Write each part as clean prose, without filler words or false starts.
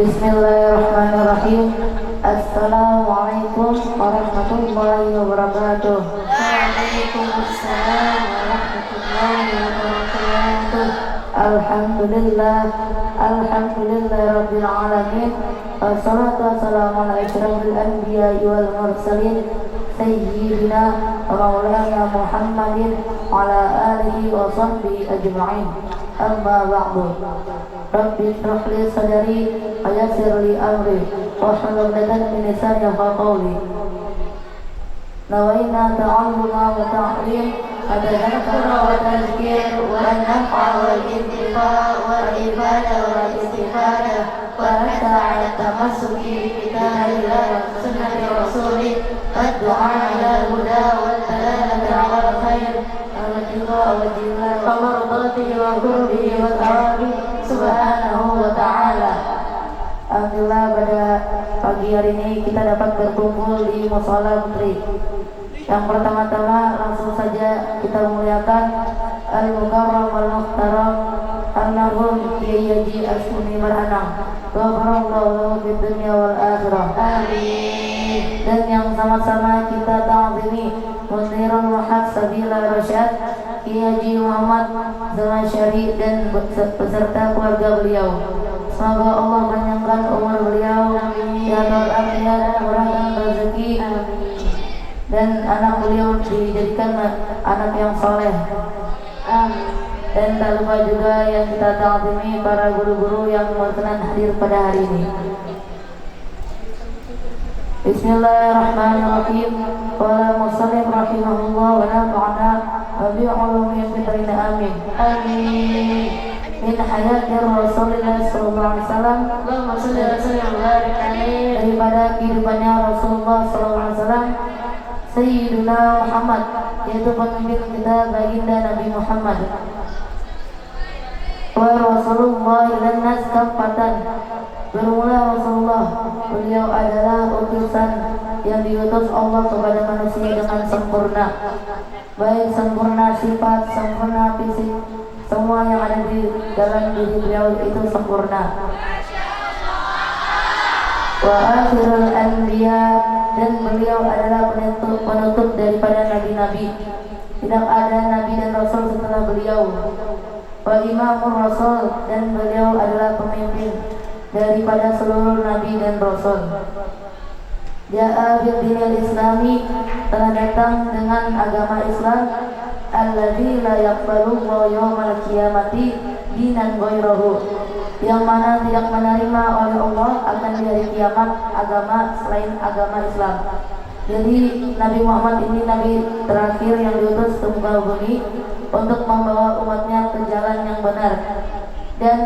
Bismillahirrahmanirrahim. Assalamualaikum warahmatullahi wabarakatuh. Waalaikumsalam warahmatullahi wabarakatuh. Alhamdulillah rabbil alamin. Wassalatu wassalamu ala asyrafil anbiya'i wal mursalin sayyidina wa maulana Muhammadin wa ala alihi wa sahbihi ajma'in. Amma ba'du. Rabbi shrah li sadri wa yassir li amri wahlul 'uqdatam min lisani yafqahu qawli. Nawaina ta'alluma wa ta'lim adadakara wa tazkir wa an-naf'a wal intifa' wal ibadah wal istifadah wa nata'ala tamassuki bi kitabillah wa sunnati rasulih ad-du'a ila huda wal dalalati 'ala al-khair Al-Mardati wa Qurbi wa Ta'abi Subhanahu wa ta'ala. Alhamdulillah pada pagi hari ini kita dapat berkumpul di Mushola Putri. Yang pertama-tama langsung saja kita muliakan Al-Mukarram Al-Muhtaram Al-Marhum Kiai Haji Asmi Marhanang. Ghafarallahu fid dunya wal akhirah. Amin. Dan yang sama-sama kita ta'zimi Munirul Muhasabila Rasyad Kiai Haji Muhammad Zamasyari dan beserta keluarga beliau. Semoga Allah panjangkan umur beliau, sehat afiat, murahkan rezeki, dan anak beliau dijadikan anak yang soleh. Dan tak lupa juga yang kita ta'zimi para guru-guru yang berkenan hadir pada hari ini. Bismillahirrahmanirrahim. Qala musannif rahimahullah wa nafa'ana bi ulumi fitrina amin. Amin. Min hayati Rasulullah sallallahu alaihi wasallam. Allahumma shalli ala sayyidina Muhammad alaihi. Daripada kehidupannya Rasulullah sallallahu alaihi wasallam, Sayyidina Muhammad, yaitu pemimpin kita baginda Nabi Muhammad. Wa Rasulullah dan nas kafatan. Bermula Rasulullah, beliau adalah utusan yang diutus Allah kepada manusia dengan sempurna, baik sempurna sifat, sempurna fisik, semua yang ada di dalam diri beliau itu sempurna. Wa akhirul anbiya, dan beliau adalah penutup daripada nabi-nabi. Tidak ada nabi dan rasul setelah beliau. Wa imamur rasul, dan beliau adalah pemimpin daripada seluruh nabi dan rasul. Ja'a bil dinil islami, telah datang dengan agama Islam, alladzi la yaqbalu yaumal qiyamati dinan ghairahu, yang mana tidak menerima oleh Allah akan di hari kiamat agama selain agama Islam. Jadi Nabi Muhammad ini nabi terakhir yang diutus ke muka bumi untuk membawa umatnya ke jalan yang benar, dan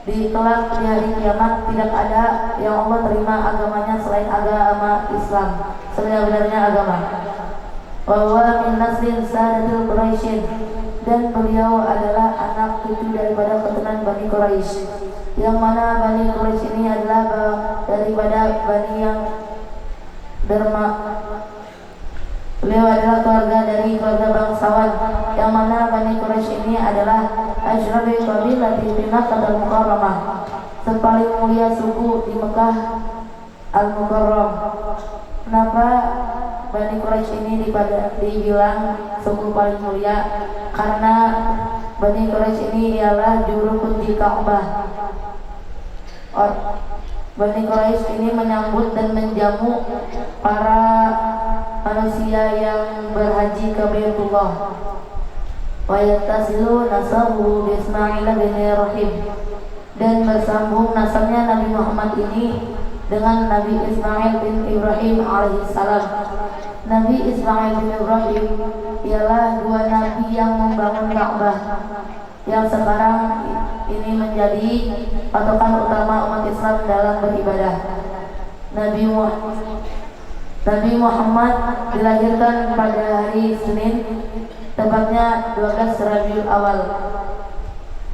di kelak di hari kiamat tidak ada yang Allah terima agamanya selain agama Islam, sebenarnya agama. Wa huwa min naslin sadatul Quraisyin, dan beliau adalah anak cucu daripada keturunan Bani Quraisy, yang mana Bani Quraisy ini adalah daripada Bani yang derma. Beliau adalah dari keluarga bangsawan, yang mana Bani Quraisy ini adalah asyrafil qabilati fi Makkah al-Mukarramah, sepaling mulia suku di Mekah al-Mukarram. Kenapa Bani Quraisy ini dibilang suku paling mulia? Karena Bani Quraisy ini ialah juru kunci Ka'bah. Bani Quraisy ini menyambut dan menjamu para manusia yang berhaji ke Baitullah. Wa yattasilu nasabuhu bi Ismail bin Rahim, dan bersambung nasabnya Nabi Muhammad ini dengan Nabi Ismail bin Ibrahim alaihissalam. Nabi Ismail bin Ibrahim ialah dua nabi yang membangun Ka'bah, yang sekarang ini menjadi patokan utama umat Islam dalam beribadah. Nabi Muhammad dilahirkan pada hari Senin, tepatnya 12 Rabiul Awal.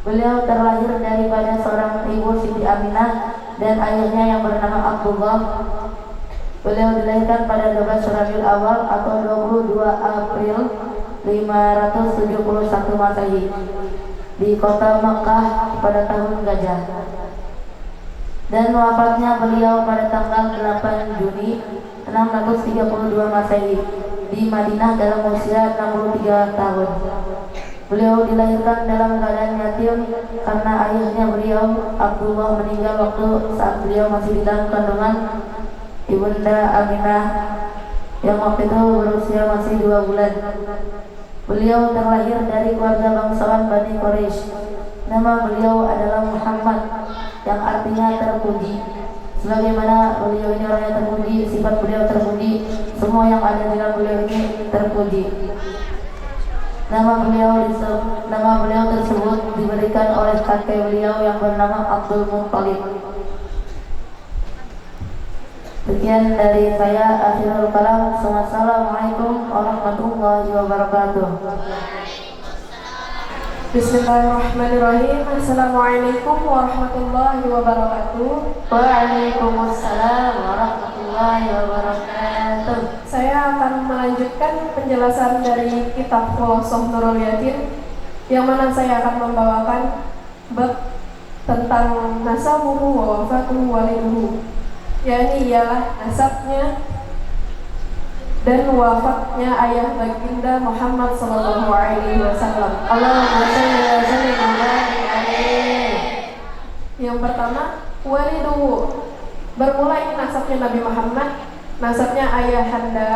Beliau terlahir daripada seorang ibu Siti Aminah dan ayahnya yang bernama Abdullah. Beliau dilahirkan pada 12 Rabiul Awal atau 22 April 571 Masehi di kota Makkah pada tahun Gajah. dan wafatnya beliau pada tanggal 8 Juni 632 Masehi di Madinah dalam usia 63 tahun. Beliau dilahirkan dalam keadaan yatim karena ayahnya beliau Abdullah meninggal waktu saat beliau masih di dalam kandungan Ibunda Aminah yang waktu itu berusia masih 2 bulan. Beliau terlahir dari keluarga bangsawan Bani Quraisy. Nama beliau adalah Muhammad yang artinya terpuji. Sebagaimana beliau ini orangnya terpuji, sifat beliau terpuji, semua yang ada di dalam beliau ini terpuji. Nama beliau tersebut diberikan oleh kakek beliau yang bernama Abdul Muttalib. Sekian dari saya, akhirul kalam. Assalamualaikum warahmatullahi wabarakatuh. Bismillahirrahmanirrahim. Assalamualaikum warahmatullahi wabarakatuh. Waalaikumsalam warahmatullahi wabarakatuh. Saya akan melanjutkan penjelasan dari kitab Khulasath Nurul Yakin, yang mana saya akan membawakan bab tentang nasabuhu wa wafatuhu waliduhu, yakni ialah nasabnya dan wafatnya ayah baginda Muhammad sallallahu alaihi wasallam. Allahumma shalli wa sallim wa barik alaihi. Yang pertama, waliduhu. Bermula ini nasabnya Nabi Muhammad, nasabnya ayahanda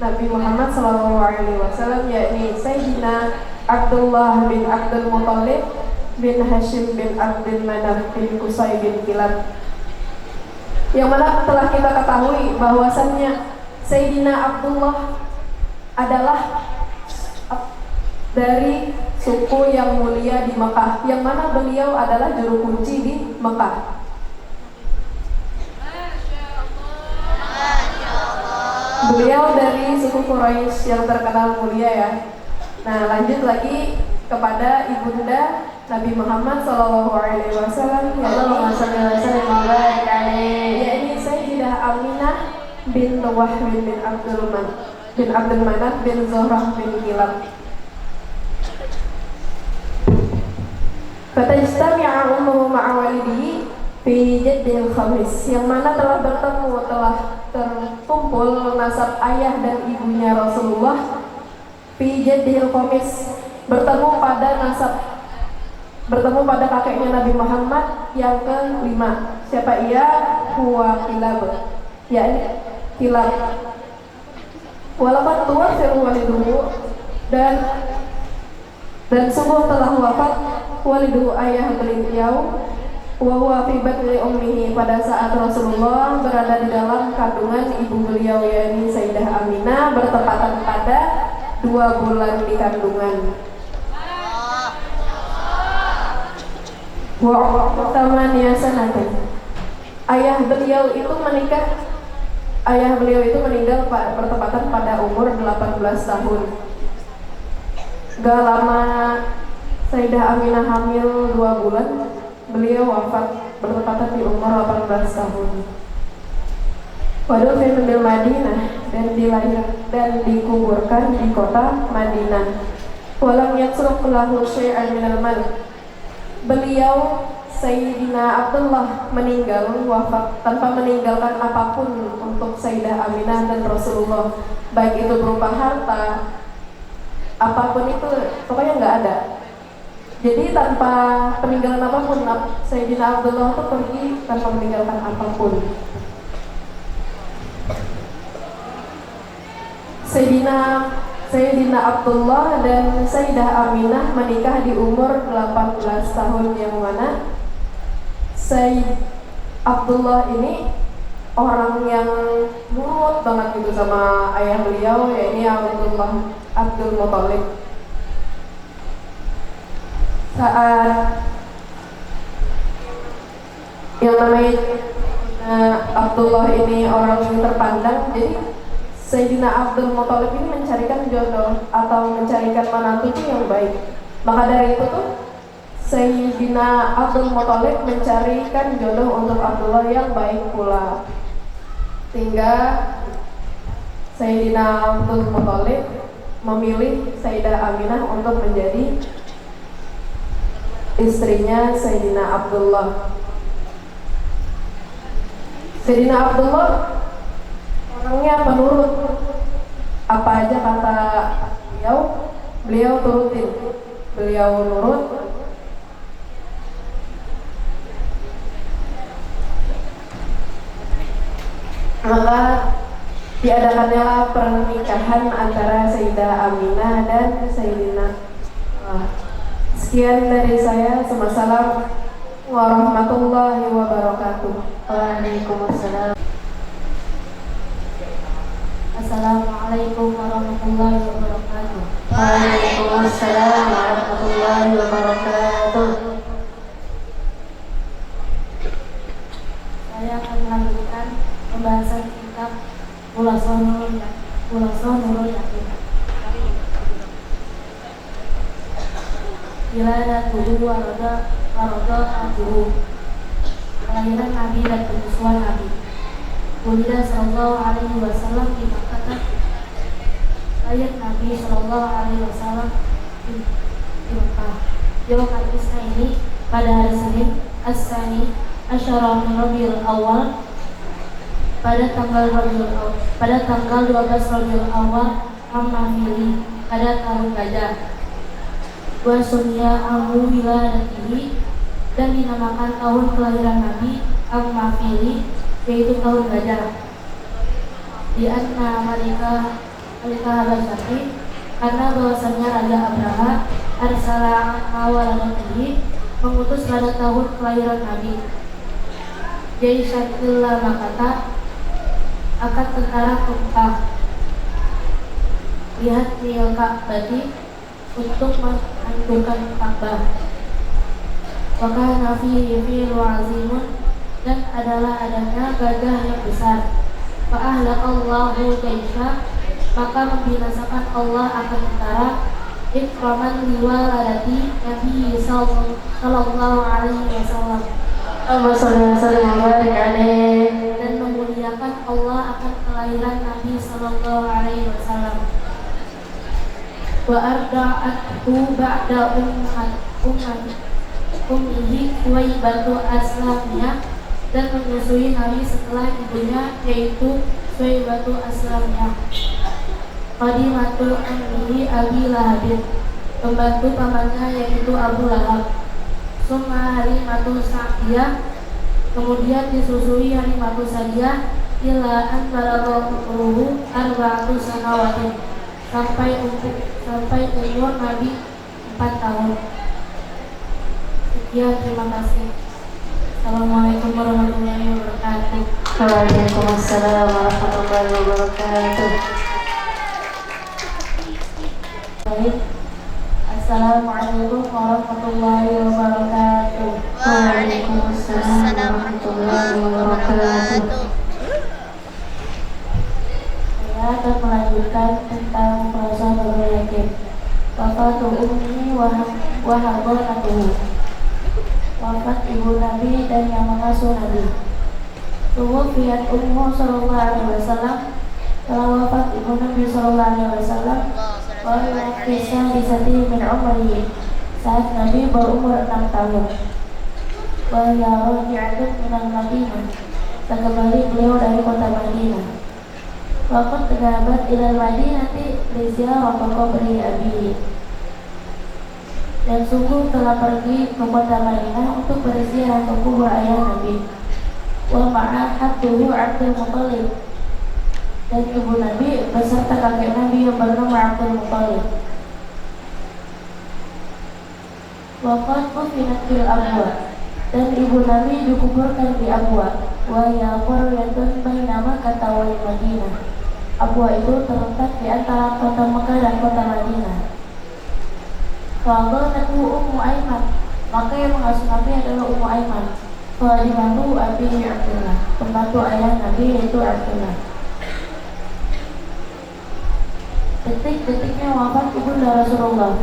Nabi Muhammad sallallahu alaihi wasallam, yakni Sayyidina Abdullah bin Abdul Muttalib bin Hashim bin Abdul Manaf bin Qusay bin Kilab. Yang mana telah kita ketahui bahwasannya Sayyidina Abdullah adalah dari suku yang mulia di Mekah, yang mana beliau adalah juru kunci di Mekah. Beliau dari suku Quraisy yang terkenal mulia ya. Nah, lanjut lagi kepada ibunda Nabi Muhammad SAW, yakni Sayyidah Aminah bin Wahb bin Abdul Manaf bin Zuhrah bin Kilab. Fatajtami'a ummuhu ma'a walidihi fi jaddil khamis, yang mana telah terkumpul nasab ayah dan ibunya Rasulullah fi jaddil khamis, bertemu pada kakeknya Nabi Muhammad yang kelima. Siapa ia? Huwa Kilab, yakni Kilab. Walaupun tua waliduhu, dan sungguh telah wafat waliduhu ayah beliau, wa huwa fi batni ummihi, pada saat Rasulullah berada di dalam kandungan ibu beliau, yakni Sayyidah Aminah, bertepatan pada 2 bulan di kandungan. Wa tamaniyah sanatin. Ayah beliau itu meninggal bertepatan pada umur 18 tahun. Gak lama Sayyidah Aminah hamil 2 bulan, beliau wafat bertepatan di umur 18 tahun. Wadul fil Madinah, dan dikuburkan di kota Madinah. Walam yatsruq lahu syai'an minal mal. Beliau Sayyidina Abdullah meninggal wafat tanpa meninggalkan apapun untuk Sayyidah Aminah dan Rasulullah, baik itu berupa harta, apapun itu, pokoknya nggak ada. Jadi tanpa peninggalan apapun, Sayyidina Abdullah itu pergi tanpa meninggalkan apapun. Sayyidina Abdullah dan Sayyidah Aminah menikah di umur 18 tahun, yang mana Sayyid Abdullah ini orang yang nurut banget gitu sama ayah beliau, yakni Abdul Muttalib. Saat yang namanya Abdullah ini orang yang terpandang, jadi Sayyidina Abdul Muttalib ini mencarikan jodoh atau mencarikan menantu yang baik. Maka dari itu tuh Sayyidina Abdul Muttalib mencarikan jodoh untuk Abdullah yang baik pula. Hingga Sayyidina Abdul Muttalib memilih Sayyidah Aminah untuk menjadi istrinya Sayyidina Abdullah. Sayyidina Abdullah orangnya penurut, apa aja kata beliau turutin, beliau nurut. Maka diadakannya pernikahan antara Sayyidah Aminah dan Sayyidina. Sekian dari saya. Assalamualaikum warahmatullahi wabarakatuh. Waalaikumsalam. Assalamualaikum warahmatullahi wabarakatuh. Waalaikumsalam warahmatullahi wabarakatuh. Saya akan melanjutkan pembahasan kitab Khulasatul Nurul Yakin. Wiladatuhu warada abuhu. Kelahiran Nabi dan penyusuan Nabi. Wulida sallallahu alaihi wasallam di Makkah. Lahir Nabi sallallahu alaihi wasallam di Makkah. Yaum al-Isnaini pada hari Senin As-Sani Asyara min Rabiul Awal pada tanggal 12 Rabiul Awal Am-Mahili pada tahun Gajah. Wa sunya amu wiladatihi, dan dinamakan tahun kelahiran Nabi Am-Mahili, yaitu tahun Gajah. Di anna Malika Habasyati, karena bahwasannya Raja Abraha arsala awaladatihi, mengutus pada tahun kelahiran Nabi Jaishatil Makata, akan tentara ke Mekah, lihat nil Ka'bati, untuk menghancurkan Ka'bah. Maka nafi fi'lu azimun, dan adalah adanya gajah yang besar. Fa'ahlaqallahu jaisha, maka membinasakan Allah akan tentara. Ikraman liwaladati Nabi sallallahu alaihi wasallam, dan memuliakan Allah akan kelahiran Nabi sallallahu alaihi wasallam. Wa arda'athu ba'da ummihi Suwaibatu Aslamiyah, dan menyusui Nabi setelah ibunya, yaitu Suwaibatu Aslamiyah. Qadimatul ammihi Abi Lahabin, pembantu pamannya yaitu Abu Lahab. Summa Halimatu Sa'diyah, kemudian disusui Halimatu Sa'diyah. Ila an balaghahu arba'atu sanawatin, sampai umur Nabi 4 tahun. Sekian, terima kasih. Assalamualaikum warahmatullahi wabarakatuh. Waalaikumsalam warahmatullahi wabarakatuh. Assalamualaikum warahmatullahi wabarakatuh. Waalaikumsalam warahmatullahi wabarakatuh. Saya akan melanjutkan tentang puasa Nurul Yakin. Wafatu ummi wa hadanatuhu, wafat ibu Nabi dan yang mengasuh Nabi. Tuwafiyat ummu sallallahu alaihi wasallam, telah wafat ibu Nabi sallallahu alaihi wasallam. Kisah disati min umrihi, saat Nabi berumur 6 tahun. Wa ya raji'atun minal Madinah, dan kembali beliau dari kota Madinah. Waqad taghabat ilal Madinati li ziyarati qabri abihi, dan sungguh telah pergi ke kota Madinah untuk berziarah ke kubur ayah Nabi. Wa ma'a habduhu Abdul Muttalib, dan ibu Nabi beserta kakek Nabi yang bernama Abdul Muttalib. Waqad qufinat bil Abwa, dan ibu Nabi dikuburkan di Abwa. Wa ya qaryatun baina Makkah wal Madinah, Abwa itu terletak di antara kota Mekah dan kota Madinah. Fadhanatu Ummu Aiman, maka yang mengasuh Nabi adalah Ummu Aiman. Fadhimatu Abi Abdullah, pembantu ayah Nabi yaitu Abdullah. Detik-detiknya wafat ibunda Rasulullah.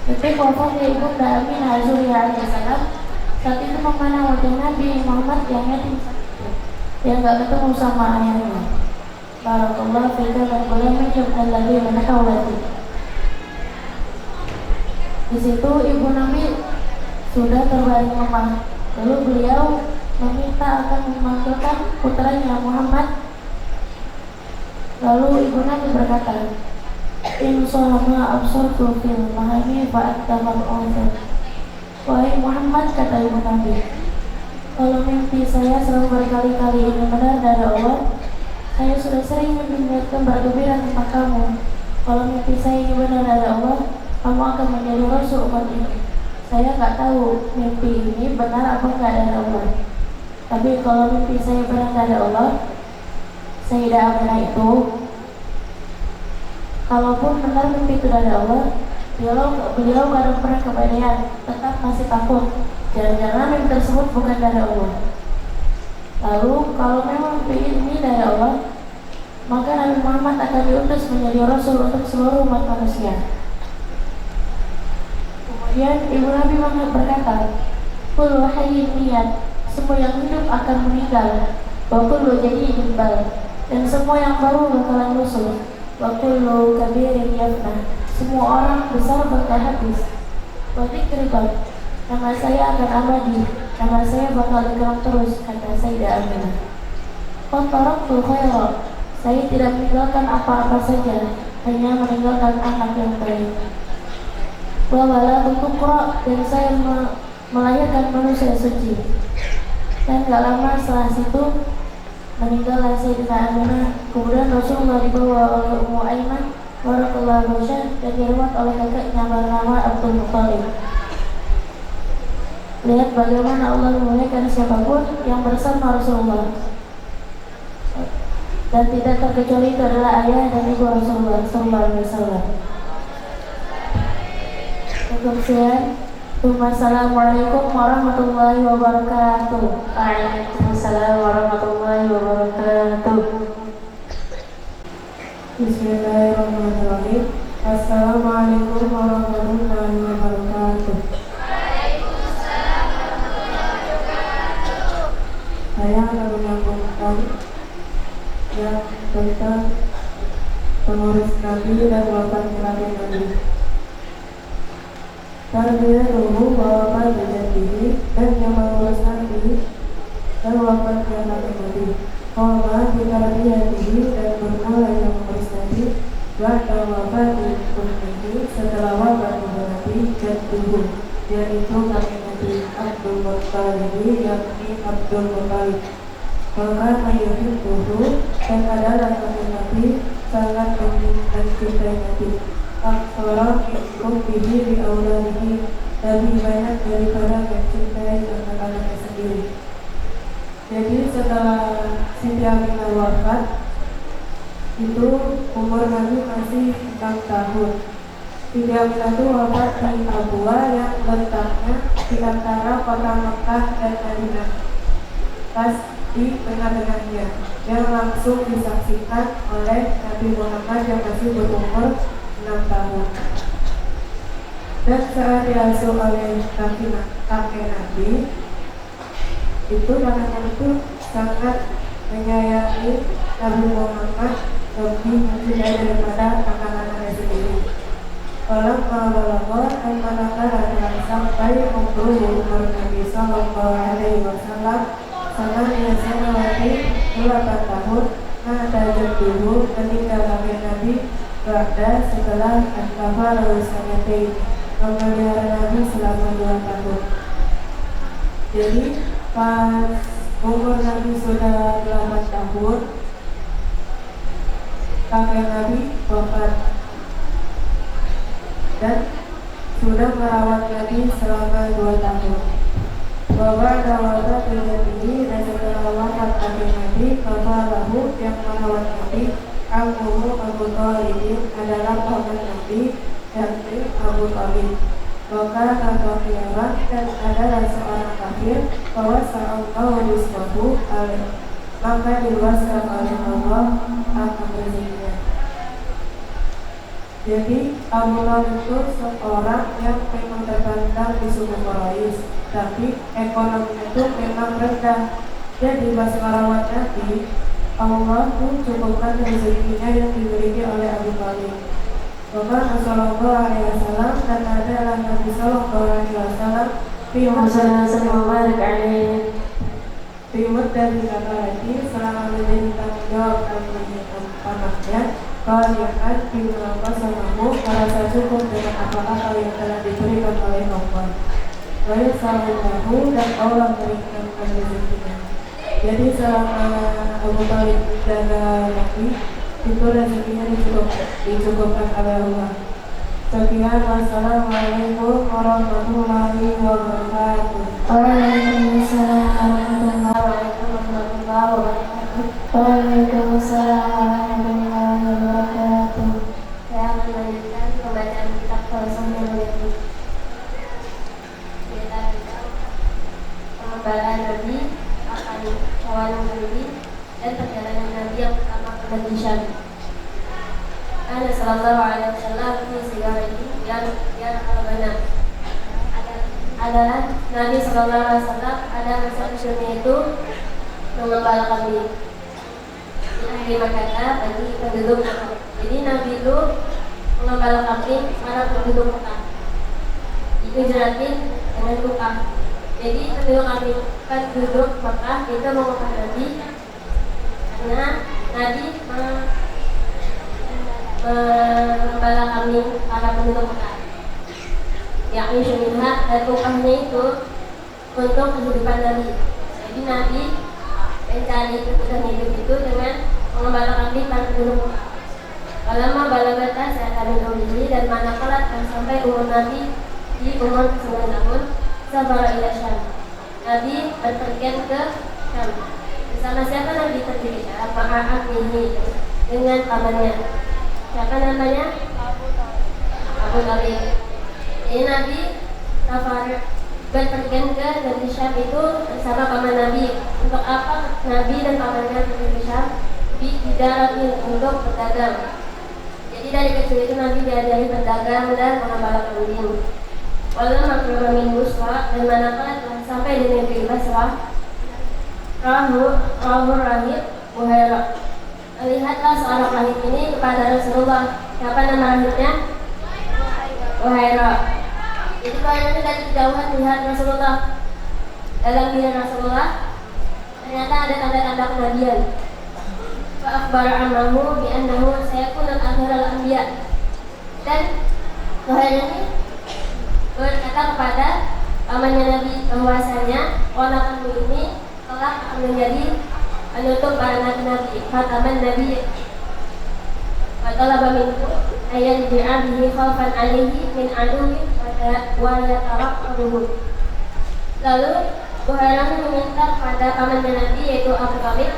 Detik wafatnya ibunda Aminah Azuriyah alaihissalam, saat itu memandang wajah Nabi Muhammad yang yatim sakit, yang gak ketemu sama ayahnya. Barakallahu fika, dan beliau menjawab lagi menakawati. Di situ ibu Nabi sudah terbaring lemah. Lalu beliau meminta akan memanggilkan putranya Muhammad. Lalu ibu Nabi berkata, In sholama absortu fil mahami fa'attamal onzir. Wahai Muhammad, kata ibu Nabi, kalau mimpi saya selalu berkali-kali ini benar dari Allah, saya sudah sering mendengarkan bergembira tentang kamu. Kalau mimpi saya ini benar dari Allah, kamu akan menjadi rasul umat ini. Saya nggak tahu mimpi ini benar apa nggak dari Allah. Tapi kalau mimpi saya benar dari Allah, Sayyidah Aminah itu, kalaupun benar mimpi itu dari Allah, beliau kadang pernah kepedean, tetap masih takut. Jangan-jangan mimpi tersebut bukan dari Allah. Lalu kalau memang mimpi ini dari Allah, maka Nabi Muhammad akan diutus menjadi Rasul untuk seluruh umat manusia. Kemudian ibu Nabi Muhammad berkata, Kullu hayyin niat, semua yang hidup akan meninggal. Wa kullu jadidin bal, dan semua yang baru bakalan lusuh. Wa kullu kabirin yafnah, semua orang besar bakal habis. Wa dzikribal, nama saya akan abadi, nama saya bakal dikenang terus, kata Sayyidah Aminah. Qad taraktu khaira, saya tidak meninggalkan apa-apa saja, hanya meninggalkan anak yang baik. Wa waladu tuqra, dan saya melahirkan manusia suci. Dan gak lama setelah situ meninggallah Sayyidah Aminah. Kemudian Rasulullah dibawa oleh Ummu Aiman barakallahu anha dan dirawat oleh kakaknya bernama Abdul Muthalib. Lihat bagaimana Allah memuliakan siapapun yang bersama Rasulullah. Dan tidak terkecuali itu adalah ayah dan ibu Rasulullah sallallahu alaihi wasallam. Assalamualaikum warahmatullahi wabarakatuh. Waalaikumsalam warahmatullahi wabarakatuh. Bismillahirrahmanirrahim. Assalamualaikum warahmatullahi wabarakatuh. Saya akan menyambungkan yang tentang pengurus Nabi dan wafatnya Nabi. Tarbiyatuhu wa wafat jaddihi, dan yang mengurus Nabi dan wafatnya Nabi. Qala bi tarbiyatihi, dan bermula yang mengurus Nabi ba'da wafat ummihi, setelah wafat Nabi jadduhu, yaitu kakek Nabi Abdul Muttalib, yakni Abdul Muttalib. Maka mayyuhibbuhu, dan adalah kakek Nabi sangat mencintai Nabi. Aksara minkum bihi bi auladihi, lebih banyak daripada mencintai anak-anaknya sendiri. Jadi setelah Siti Aminah wafat, itu umur Nabi masih 6 tahun. Siti Aminah itu wafat di Abwa yang letaknya di antara kota Mekah dan Madinah, pas di tengah-tengahnya, yang langsung disaksikan oleh Nabi Muhammad yang masih berumur 6 tahun. Dan saat diasuh oleh kakek Nabi, itu kakeknya itu sangat menyayangi Nabi Muhammad, lebih mencintai daripada anak-anaknya sendiri. Kalau balagha, dan manakala sampai umur Nabi sallallahu alaihi wasallam, sangat biasanya lagi 8 tahun, maka jadduhu, ketika kakek Nabi berada setelah al-kafar al-sanatain, memelihara Nabi selama 2 tahun. Jadi pas umur Nabi sudah 8 tahun, kakek Nabi wafat dan sudah merawat Nabi selama 2 tahun. Bahwa dawata ini, dan setelah wafat kakek Nabi, kafalahu, yang merawat Nabi Abu Thalib, adalah paman Nabi, yakni Abu Thalib. Maka kekafiran, dan adalah seorang kafir, bahwa Allah rizqahu alaih, maka diluaskan oleh Allah akan rezekinya. Jadi Abu Thalib itu seorang yang memang terpandang di suku Quraisy, tapi ekonominya itu memang rendah. Jadi pas merawat Nabi, Allah pun cukupkan rezekinya yang dimiliki oleh Abu Thalib. Maka Sallallahu alaihi wasallam, dan adalah Nabi Sallallahu alaihi wasallam fi Wassalamualaikum warahmatullahi wabarakatuh. Timur dari kata lagi selama menjadi tanggung jawab dan menyiapkan panahnya, kau niatkan tinggal bersamamu merasa cukup dengan apa-apa yang telah diberikan oleh Allah. Lalu salahu dan Allah berikan rezekinya. Jadi selama Abu Talib menjaga Nabi, itu rezekinya dicukupkan oleh Allah. Sekian, wassalamualaikum warahmatullahi wabarakatuh. Waalaikumsalam warahmatullahi wabarakatuh. Waalaikumsalam warahmatullahi wabarakatuh. Saya akan melanjutkan pembacaan kitab Rasulullah ini. Kita tentang pengembalaan Nabi, akan hewan Nabi, dan perjalanan Nabi yang pertama ke Negeri Syam. Ana sallallahu alaihi wasallam fi sigarihi yang al-ghanam adalah Nabi sallallahu alaihi wasallam ada masa kecilnya itu mengembala kambing. Di akhir kata bagi penduduk Mekah. Jadi Nabi itu mengembala kambing para penduduk Mekah. Dihijratin dengan Mekah. Jadi penduduk Mekah itu mengembala Nabi karena Nabi mengembala kambing para penduduk Mekah, yakni syuminha, dan upahnya itu untuk kehidupan Nabi. Jadi Nabi mencari kehidupan hidup itu dengan mengembala kambing para penduduk Mekah. Lama balagata saat kami ini dan manakala sampai umur Nabi di umur 9 tahun, sabara ila Syam. Nabi berpergian ke Syam. Bersama siapa Nabi pergi ke Syam? Ma'a'ab ini dengan pamannya. Siapa namanya? Abu Talib. Jadi Nabi berpergian ke Negeri Syam itu bersama paman Nabi. Untuk apa Nabi dan pamannya pergi ke Syam? Bidaratin, untuk berdagang. Jadi dari kecil itu Nabi diajari berdagang dan mengembala kambing. Walau maklum min Busra, dan manakala telah sampai di negeri Basrah, Rahu Rahib Buhairah. Lihatlah seorang rahib ini kepada Rasulullah. Siapa nama rahibnya? Buhairah. Jadi Buhairah ini dari kejauhan lihat Rasulullah. Dalam diri Rasulullah ternyata ada tanda-tanda kenabian. Fa akhbara annahu bi annahu sayakun al-akhiral anbiya. Dan Buhairah ini berkata kepada pamannya Nabi bahwasanya ponakanmu ini kelak akan menjadi penutup para nabi-nabi, khataman nabi. Fatalaba minhu ayyan bi'abihi khaufan alaihi min aduwi wa yataraqabuhu. Lalu Buhairah meminta pada pamannya Nabi yaitu Abu Talib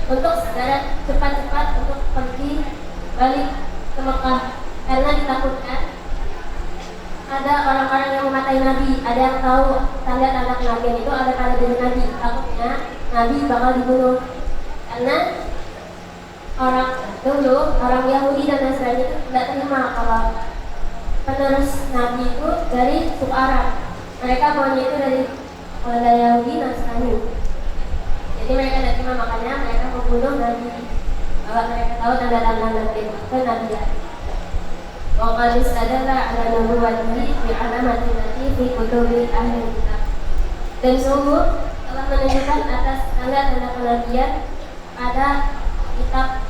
untuk segera cepat-cepat untuk pergi balik ke Mekah karena ditakutkan ada orang-orang yang mematai Nabi. Ada yang tahu tanda-tanda kenabian itu ada pada diri Nabi. Takutnya Nabi bakal dibunuh karena orang Yahudi dan Nasrani itu tidak terima kalau penerus Nabi itu dari suku Arab. Mereka maunya itu dari Yahudi dan Nasrani. Jadi mereka tidak terima, makanya mereka membunuh Nabi kalau mereka tahu tanda-tanda kenabian. Waqad istadalla ala nubuwwatihi bi alamatin lati fi kutubi ahli kitab. Dan sungguh telah menunjukkan atas tanda-tanda kenabian pada kitab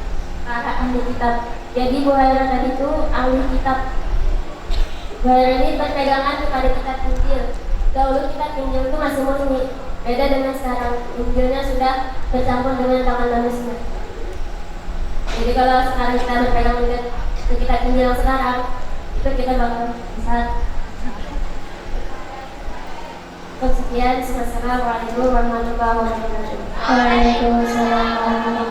para ahli kitab. Jadi Buhairah tadi itu ahli kitab. Buhairah ini berpegangan kepada kitab Injil. Dahulu kitab Injil itu masih murni, beda dengan sekarang. Injilnya sudah bercampur dengan tangan manusia. Jadi kalau sekarang kita berpegang dengan kitab Injil yang sekarang, itu kita bakal bisa. Sekian, wassalamualaikum warahmatullahi wabarakatuh. Waalaikumsalam.